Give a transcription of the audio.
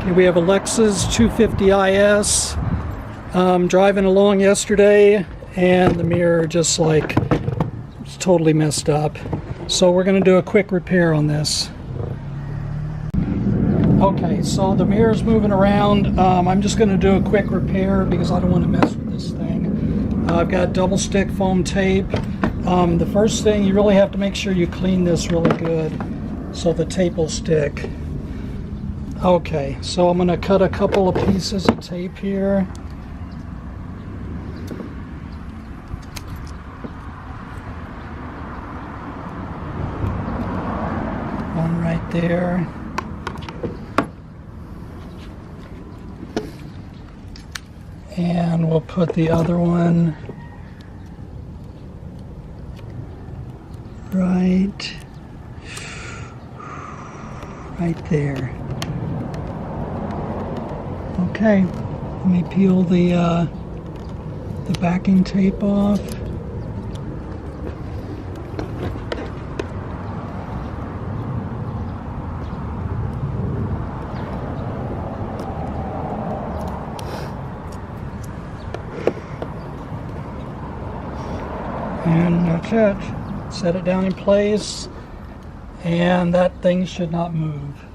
Okay, we have a Lexus 250 IS. Driving along yesterday, and the mirror just like it's totally messed up. So we're going to do a quick repair on this. Okay, so the mirror's moving around. I'm just going to do a quick repair because I don't want to mess with this thing. I've got double stick foam tape. The first thing, you really have to make sure you clean this really good so the tape will stick. Okay, so I'm going to cut a couple of pieces of tape here. One right there. And we'll put the other one right there. Okay, let me peel the backing tape off. And that's it. Set it down in place, and that thing should not move.